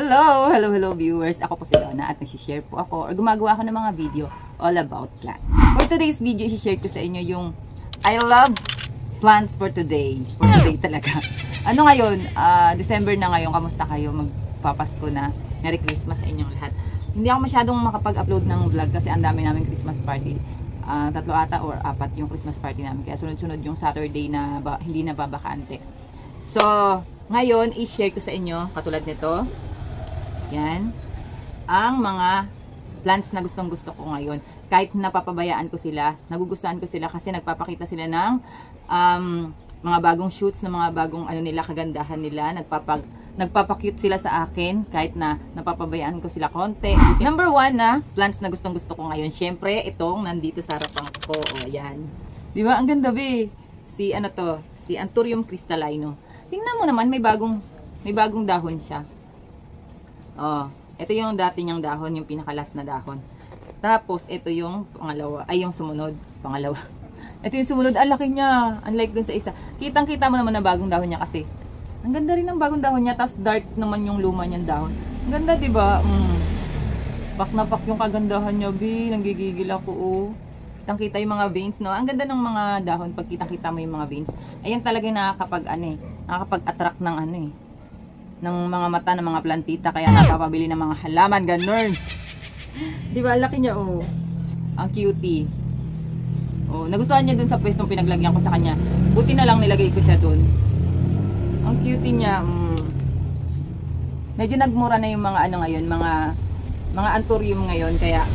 Hello viewers. Ako po si Donna at nag-share po ako or gumagawa ako ng mga video all about plants. For today's video, i-share ko sa inyo yung I love plants for today. For today talaga. Ano ngayon? December na ngayon. Kamusta kayo? Magpapasko na. Merry Christmas sa inyong lahat. Hindi ako masyadong makapag-upload ng vlog kasi ang dami namin Christmas party. 3 ata or 4 yung Christmas party namin. Kaya sunod-sunod yung Saturday na hindi na babakante. So, ngayon, i-share ko sa inyo, katulad nito. Yan. Ang mga plants na gustong-gusto ko ngayon. Kahit napapabayaan ko sila, nagugustuhan ko sila kasi nagpapakita sila ng mga bagong shoots, ng mga bagong kagandahan nila. Nagpapakute sila sa akin kahit na napapabayaan ko sila konti. Number 1 na plants na gustong-gusto ko ngayon. Syempre, itong nandito sa harapan ko. O, yan. Di ba? Ang ganda, be. Si Anthurium crystallino. Tingnan mo naman, may bagong dahon siya. Oh, ito yung dati niyang dahon, yung pinakalas na dahon. Tapos, ito yung pangalawa, ay yung sumunod, pangalawa. Ito yung sumunod, ang laki niya. Unlike dun sa isa. Kitang-kita mo naman na bagong dahon niya kasi. Ang ganda rin ng bagong dahon niya, tapos dark naman yung luma niyang dahon. Ang ganda, diba? Pak na pak yung kagandahan niya, bi. Nanggigigil ako, oh. Kitang-kita yung mga veins, no? Ang ganda ng mga dahon pag kitang-kita mo yung mga veins. Ayan talaga yung nakakapag-attract ng ng mga mata ng mga plantita, kaya napapabili ng mga halaman, ganun. Di ba, laki niya, oh. Ang cutie. Oh, nagustuhan niya dun sa pwestong pinaglagyan ko sa kanya. Buti na lang nilagay ko siya dun. Ang cutie niya, medyo nagmura na yung mga ngayon, mga anthurium ngayon, kaya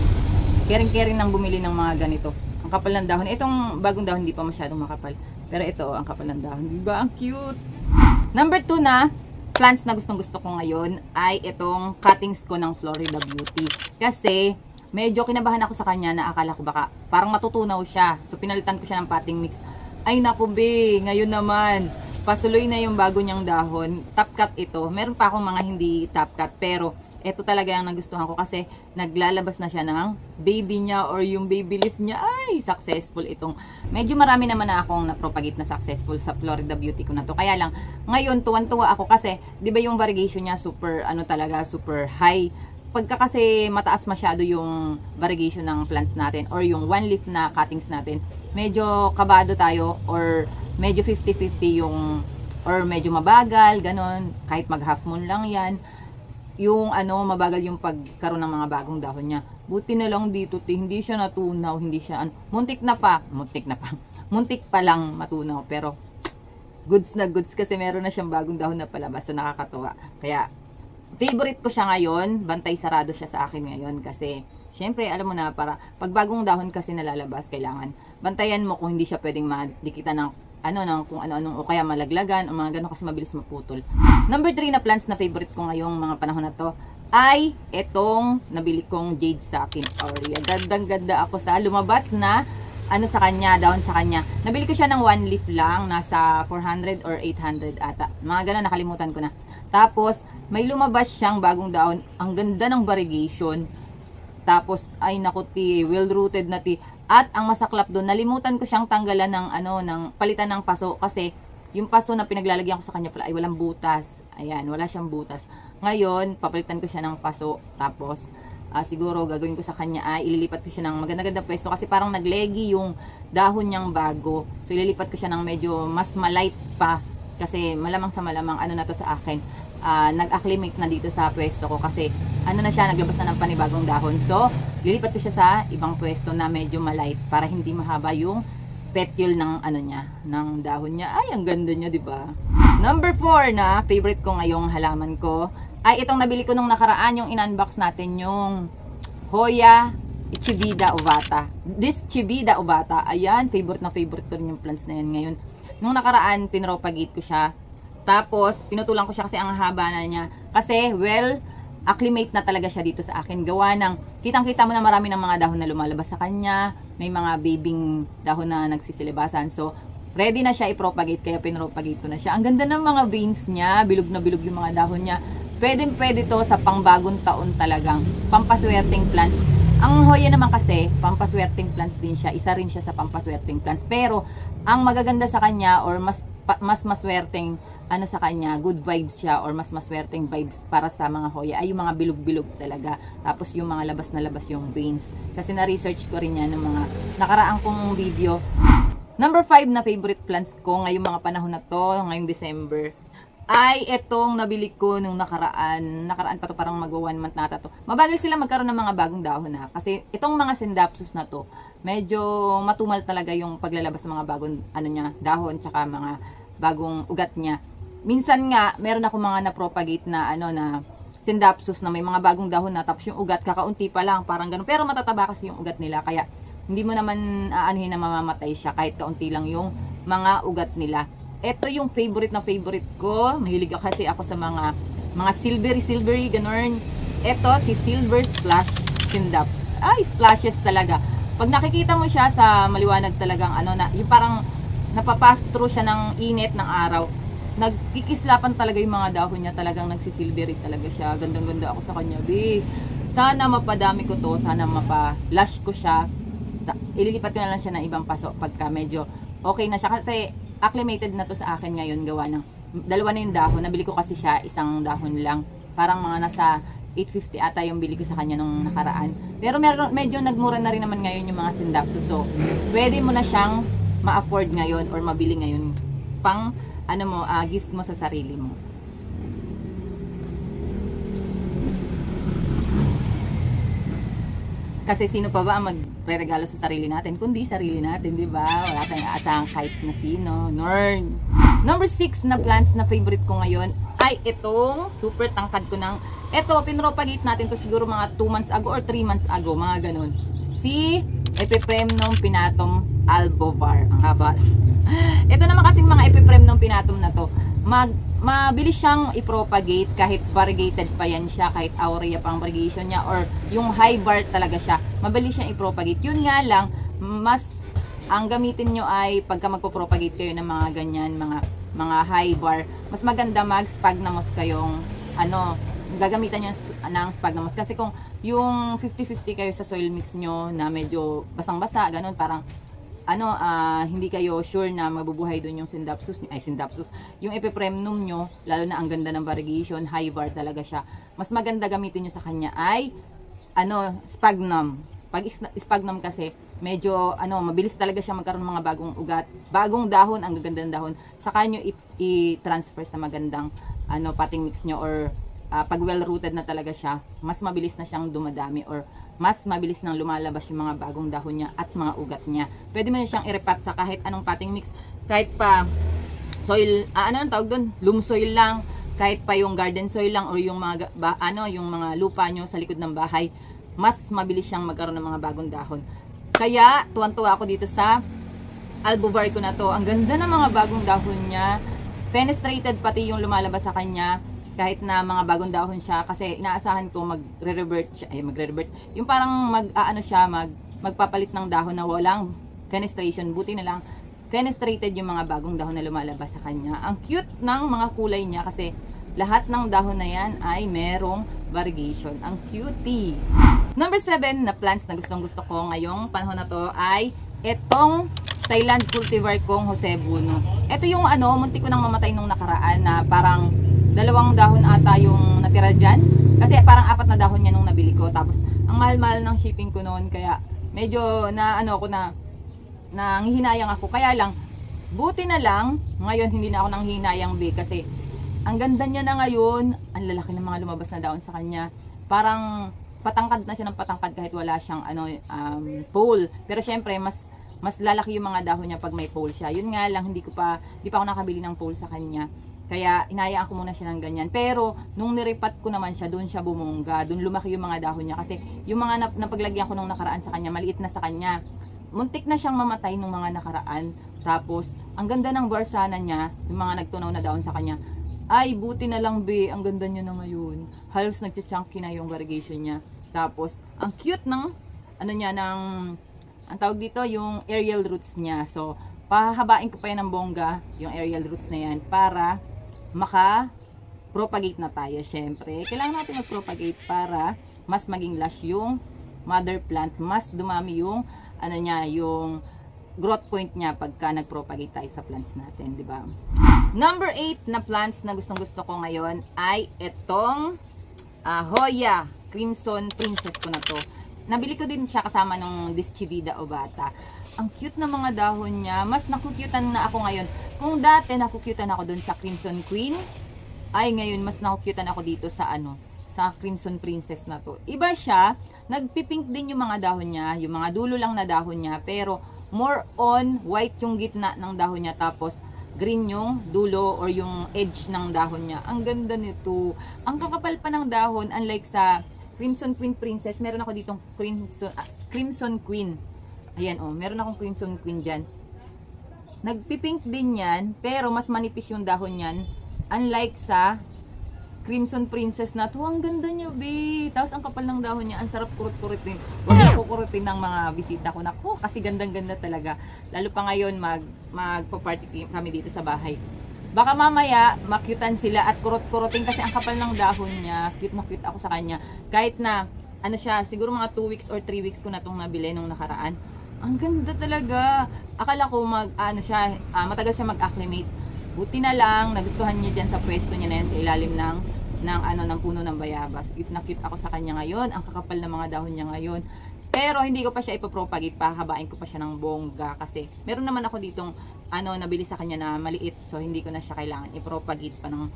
kering-kering nang bumili ng mga ganito. Ang kapal ng dahon. Itong bagong dahon hindi pa masyadong makapal. Pero ito, ang kapal ng dahon. Di ba? Ang cute. Number 2 na plants na gustong-gusto ko ngayon ay itong cuttings ko ng Florida Beauty. Kasi medyo kinabahan ako sa kanya na akala ko baka parang matutunaw siya. So pinalitan ko siya ng potting mix. Ay naku be, ngayon naman pasuloy na yung bago niyang dahon. Top cut ito. Meron pa akong mga hindi top cut, pero ito talaga yung nagustuhan ko kasi naglalabas na siya ng baby niya or yung baby leaf niya. Ay, successful itong. Medyo marami naman na akong na-propagate na successful sa Florida Beauty ko na to. Kaya lang, ngayon tuwan-tuwa ako kasi, di ba yung variegation niya super, super high. Pagka kasi mataas masyado yung variegation ng plants natin or yung one leaf na cuttings natin, medyo kabado tayo or medyo 50-50 yung, or medyo mabagal, ganon. Kahit mag half moon lang yan. Yung mabagal yung pagkaroon ng mga bagong dahon niya. Buti na lang dito, hindi siya natunaw, hindi siya, muntik pa lang matunaw, pero goods na goods kasi meron na siyang bagong dahon na palabas, so nakakatuwa. Kaya, favorite ko siya ngayon, bantay sarado siya sa akin ngayon kasi, syempre, alam mo na, para, pag bagong dahon kasi nalalabas, kailangan, bantayan mo kung hindi siya pwedeng madikitan ng kung ano-anong o kaya malaglagan o mga gano'n kasi mabilis maputol. Number 3 na plants na favorite ko ngayong mga panahon na to ay itong nabili kong jade satin aurea. Gandang-ganda ako sa lumabas na sa kanya, dahon sa kanya. Nabili ko siya ng 1 leaf lang, nasa 400 or 800 ata. Mga gano'n, nakalimutan ko na. Tapos, may lumabas siyang bagong dahon. Ang ganda ng variegation. Tapos, ay naku, well-rooted na At ang masaklap doon, nalimutan ko siyang tanggalan ng palitan ng paso kasi yung paso na pinaglalagyan ko sa kanya pala ay walang butas. Ayan, wala siyang butas. Ngayon, papalitan ko siya ng paso. Tapos, siguro gagawin ko sa kanya ay ililipat ko siya ng maganda-ganda pwesto kasi parang naglegi yung dahon niyang bago. So, ililipat ko siya ng medyo mas malight pa kasi malamang sa malamang na to sa akin. Nag-acclimate na dito sa pwesto ko kasi na siya, naglabas na ng panibagong dahon. So, lilipat ko siya sa ibang pwesto na medyo malight para hindi mahaba yung petiole ng ng dahon niya. Ay, ang ganda niya, 'di ba? Number 4 na favorite ko ngayong halaman ko ay itong nabili ko nung nakaraan, yung in-unbox natin yung Hoya Chivida ovata. This Chivida ovata, ayan, favorite ko rin yung plants na yan ngayon. Nung nakaraan, pinropagate ko siya. Tapos, pinutulan ko siya kasi ang haba na niya. Kasi, acclimate na talaga siya dito sa akin. Gawa ng, kitang-kita mo na marami ng mga dahon na lumalabas sa kanya. May mga babying dahon na nagsisilibasan. So, ready na siya i-propagate, kaya pinropagate ko na siya. Ang ganda ng mga veins niya. Bilog na bilog yung mga dahon niya. Pwede to sa pangbagong taon talagang. Pampaswerteng plants. Ang Hoya naman kasi, pampaswerteng plants din siya. Isa rin siya sa pampaswerteng plants. Pero, ang magaganda sa kanya, or mas maswerteng ano sa kanya, good vibes siya or mas maswerteng vibes para sa mga Hoya ay yung mga bilog-bilog talaga. Tapos yung mga labas na labas yung veins. Kasi na-research ko rin yan ng mga nakaraang kong video. Number 5 na favorite plants ko ngayong mga panahon na to, ngayong December, ay etong nabili ko nung nakaraan pa to, parang magwa 1 month na ata to. Mabagal sila magkaroon ng mga bagong dahon na. Kasi itong mga Scindapsus na to, medyo matumal talaga yung paglalabas ng mga bagong dahon, tsaka mga bagong ugat niya. Minsan nga, meron ako mga na-propagate na na Scindapsus na may mga bagong dahon na, tapos yung ugat kakaunti pa lang, parang ganun. Pero matataba kasi yung ugat nila, kaya hindi mo naman aanuhin na mamamatay siya kahit kaunti lang yung mga ugat nila. Ito yung favorite na favorite ko. Mahilig kasi ako sa mga silvery ganun. Ito si Silver Splash Scindapsus. Ay, splashes talaga. Pag nakikita mo siya sa maliwanag talagang yung parang napapass through siya ng init ng araw. Nagkikislapan talaga yung mga dahon niya, talagang nagsisilvery talaga siya. Gandang-ganda ako sa kanya, be. Sana mapadami ko to, sana mapa-lash ko siya. Ililipat ko na lang siya ng ibang paso pagka medyo okay na siya, kasi acclimated na to sa akin ngayon, gawa ng dalawa na yung dahon. Nabili ko kasi siya isang dahon lang, parang mga nasa 850 ata yung bili ko sa kanya nung nakaraan. Pero medyo nagmura na rin naman ngayon yung mga Scindapsus, so pwede mo na siyang ma-afford ngayon or mabili ngayon pang gift mo sa sarili mo. Kasi sino pa ba ang magre-regalo sa sarili natin kundi sarili natin, di ba? Wala tayong aasahang kahit na sino. Nord. Number 6 na plants na favorite ko ngayon ay itong super tangkad ko ng, pinropagate natin to siguro mga 2 months ago or 3 months ago, mga ganun. Si Epipremnum pinatum albovar. Ang haba. Ito naman kasing mga Epipremnum pinatum na to, mabilis siyang i-propagate kahit variegated pa yan siya, kahit aurea pang variegation niya or yung high var talaga siya, mabilis siyang i-propagate. Yun nga lang, ang gamitin nyo ay pagka magpo-propagate kayo ng mga ganyan, mga high var, mas maganda mag-sphagnamos kayong gagamitan nyo ng sphagnamos. Kasi kung yung 50-50 kayo sa soil mix nyo na medyo basang-basa, ganun, parang hindi kayo sure na mabubuhay doon yung Scindapsus, yung Epipremnum nyo, lalo na ang ganda ng variegation, high var talaga siya. Mas maganda gamitin nyo sa kanya ay sphagnum. Pag sphagnum kasi medyo mabilis talaga siya magkaroon ng mga bagong ugat, bagong dahon, ang gaganda ng dahon. Saka nyo i-transfer sa magandang potting mix nyo, or pag well rooted na talaga siya, mas mabilis na siyang dumadami or mas mabilis nang lumalabas yung mga bagong dahon niya at mga ugat niya. Pwede mo na siyang i-repat sa kahit anong potting mix, kahit pa soil, ang tawag doon, loam soil lang, kahit pa yung garden soil lang, or yung mga yung mga lupa nyo sa likod ng bahay, mas mabilis siyang magkaroon ng mga bagong dahon. Kaya tuwan-tuwa ako dito sa albovar ko na to. Ang ganda ng mga bagong dahon niya, fenestrated pati yung lumalabas sa kanya, kahit na mga bagong dahon siya, kasi inaasahan ko magre-revert siya, yung parang magpapalit ng dahon na walang fenestration. Buti na lang fenestrated yung mga bagong dahon na lumalabas sa kanya. Ang cute ng mga kulay niya, kasi lahat ng dahon na yan ay merong variegation. Ang cutie. Number 7 na plants na gustong-gusto ko ngayong panahon na to ay etong Thailand cultivar kong Josebuno. Ito yung muntik ko nang mamatay nung nakaraan, na parang 2 dahon ata yung natira dyan. Kasi parang 4 na dahon niya nung nabili ko. Tapos, ang mahal-mahal ng shipping ko noon. Kaya, medyo nanghihinayang ako. Kaya lang, buti na lang, ngayon hindi na ako nanghihinayang, kasi, ang ganda niya na ngayon. Ang lalaki ng mga lumabas na dahon sa kanya. Parang, patangkad na siya ng patangkad kahit wala siyang, pole. Pero syempre, mas lalaki yung mga dahon niya pag may pole siya. Yun nga lang, hindi pa ako nakabili ng pole sa kanya. Kaya inayaan ko muna siya ng ganyan. Pero nung niripat ko naman siya, doon siya bumungga. Doon lumaki yung mga dahon niya. Kasi yung mga napaglagyan ko nung nakaraan sa kanya, maliit na sa kanya. Muntik na siyang mamatay nung mga nakaraan. Tapos, ang ganda ng barsana niya, yung mga nagtunaw na dahon sa kanya. Ay, buti na lang, ang ganda niya na ngayon. Halos nagcha-chunky na yung variegation niya. Tapos, ang cute ng, ang tawag dito, yung aerial roots niya. So, pahabain ko pa yan ng bongga, yung aerial roots na yan, para maka-propagate na tayo. Syempre, kailangan natin mag-propagate para mas maging lush yung mother plant, mas dumami yung yung growth point niya pagka nag-propagate tayo sa plants natin, di ba? Number 8 na plants na gustong gusto ko ngayon ay itong Hoya Crimson Princess ko na to. Nabili ko din siya kasama ng Dischivida ovata. Ang cute na mga dahon niya. Mas nakukyutan na ako ngayon. Kung dati nakukyutan ako dun sa Crimson Queen, ay ngayon mas nakukyutan ako dito sa sa Crimson Princess na to. Iba siya, nagpipink din yung mga dahon niya, yung mga dulo lang na dahon niya, pero more on white yung gitna ng dahon niya, tapos green yung dulo or yung edge ng dahon niya. Ang ganda nito. Ang kakapal pa ng dahon, unlike sa Crimson Queen Princess, meron ako ditong Crimson Queen. Ayan meron akong Crimson Queen dyan. Nagpipink din yan, pero mas manipis yung dahon yan. Unlike sa Crimson Princess na to, ang ganda niya, be. Tapos ang kapal ng dahon niya, ang sarap kurut-kurutin. Huwag na kukurutin ng mga bisita ko. Nako, kasi gandang-ganda talaga. Lalo pa ngayon, magpa-party kami dito sa bahay. Baka mamaya, makyutan sila at kurut-kurutin kasi ang kapal ng dahon niya. Cute na cute ako sa kanya. Kahit na, siya, siguro mga 2 weeks or 3 weeks ko na itong nabili nung nakaraan. Ang ganda talaga. Akala ko matagal siya mag-acclimate. Buti na lang, nagustuhan niya dyan sa pwesto niya na yan sa ilalim ng puno ng bayabas. Cute na cute ako sa kanya ngayon. Ang kakapal ng mga dahon niya ngayon. Pero hindi ko pa siya ipopropagate, pahabain ko pa siya ng bongga kasi meron naman ako ditong nabili sa kanya na maliit. So hindi ko na siya kailangan ipropagate pa ng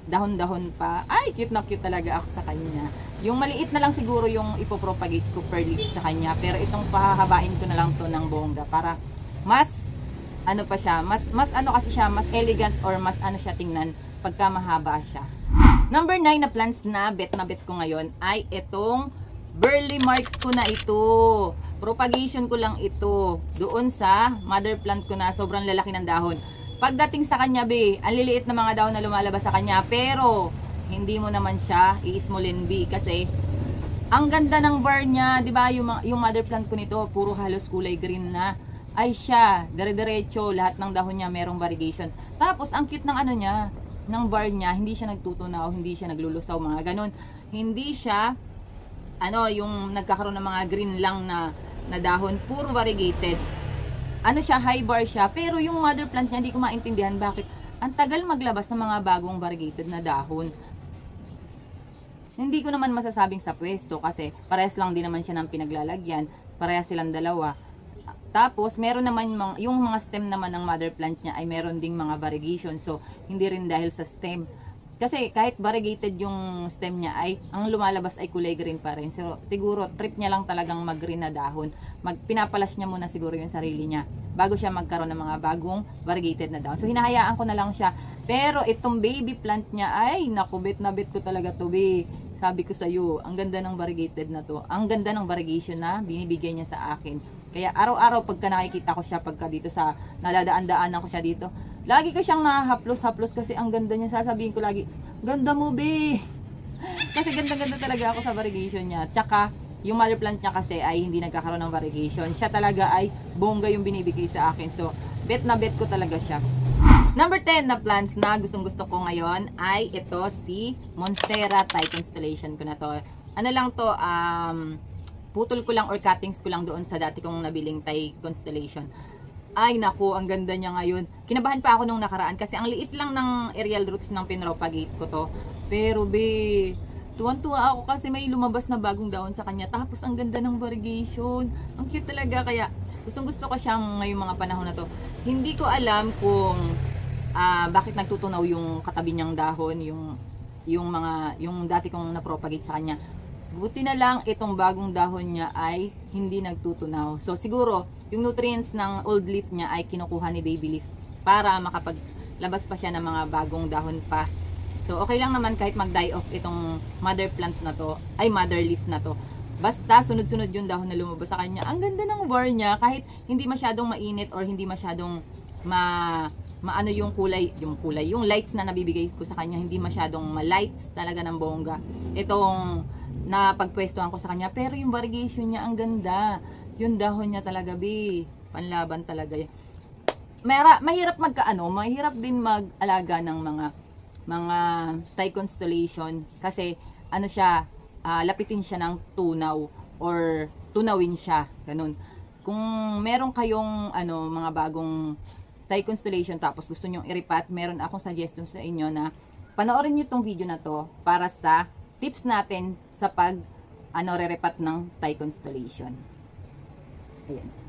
dahon-dahon pa. Ay, cute na cute talaga ako sa kanya. Yung maliit na lang siguro yung ipopropagate ko per leaf sa kanya. Pero itong pahahabain ko na lang to ng bongga para mas pa siya, mas kasi siya, mas elegant or mas siya tingnan pagka mahaba siya. Number 9 na plants na bet ko ngayon ay itong Burley Marks ko na ito. Propagation ko lang ito doon sa mother plant ko na sobrang lalaki ng dahon. Pagdating sa kanya, be, ang liliit na mga dahon na lumalabas sa kanya, pero hindi mo naman siya i-smallin, be, kasi ang ganda ng bar niya, 'di ba? Yung mother plant ko nito, puro halos kulay green na. Ay siya, dire-diretso, lahat ng dahon niya merong variegation. Tapos ang cute ng niya, ng bar niya, hindi siya nagtutunaw, hindi siya naglulusaw, mga ganun. Hindi siya yung nagkakaroon ng mga green lang na dahon, puro variegated. Siya, high bar siya, pero yung mother plant niya, hindi ko maintindihan bakit ang tagal maglabas ng mga bagong variegated na dahon. Hindi ko naman masasabing sa pwesto kasi parehas lang din naman siya ng pinaglalagyan, parehas silang dalawa. Tapos, meron naman yung mga stem naman ng mother plant niya ay meron ding mga variegation. So, hindi rin dahil sa stem. Kasi kahit variegated yung stem niya ay, ang lumalabas ay kulay green pa rin. So, siguro, trip niya lang talagang mag-green na dahon. Pinapalas niya muna siguro yung sarili niya bago siya magkaroon ng mga bagong variegated na dahon. So, hinahayaan ko na lang siya. Pero, itong baby plant niya ay, naku, bet na bet ko talaga to, be. Sabi ko sa'yo, ang ganda ng variegated na to. Ang ganda ng variegation na binibigay niya sa akin. Kaya araw-araw pagka nakikita ko siya, pagka dito sa nadadaan-daanan ko siya dito, lagi ko siyang nahaplos-haplos kasi ang ganda niya. Sasabihin ko lagi, ganda mo, be. Kasi ganda-ganda talaga ako sa variegation niya. Tsaka, yung mother plant niya kasi ay hindi nagkakaroon ng variegation. Siya talaga ay bongga yung binibigay sa akin. So, bet na bet ko talaga siya. Number 10 na plants na gustong-gusto ko ngayon ay ito, si Monstera Thai Constellation ko na to. Lang to, putol ko lang or cuttings ko lang doon sa dati kong nabiling Thai Constellation. Ay naku, ang ganda niya ngayon. Kinabahan pa ako nung nakaraan kasi ang liit lang ng aerial roots ng pinropagate ko to. Pero be, tuwan-tuwa ako kasi may lumabas na bagong dahon sa kanya. Tapos ang ganda ng variegation. Ang cute talaga, kaya gustong-gusto ko siyang ngayong mga panahon na to. Hindi ko alam kung bakit nagtutunaw yung katabi niyang dahon, yung dati kong napropagate sa kanya. Buti na lang itong bagong dahon niya ay hindi nagtutunaw. So siguro yung nutrients ng old leaf niya ay kinukuha ni baby leaf para makapaglabas pa siya ng mga bagong dahon pa. So okay lang naman kahit mag-die off itong mother plant na to, ay mother leaf na to. Basta sunod-sunod yung dahon na lumabas sa kanya. Ang ganda ng bar niya kahit hindi masyadong mainit or hindi masyadong yung lights na nabibigay ko sa kanya, hindi masyadong ma-lights talaga ng bongga. Itong na pagpwestuhan ko sa kanya, pero yung variegation niya ang ganda. Yung dahon niya talaga, be, panlaban talaga yan. Mahirap mahirap din mag-alaga ng mga Thai Constellation kasi siya, lapitin siya ng tunaw or tunawin siya, ganun. Kung meron kayong mga bagong Thai constellation tapos gusto nyong i-repat, meron akong suggestion sa inyo na panoorin nyo tong video na to para sa tips natin sa pag re-repat ng Thai constellation. Ayan.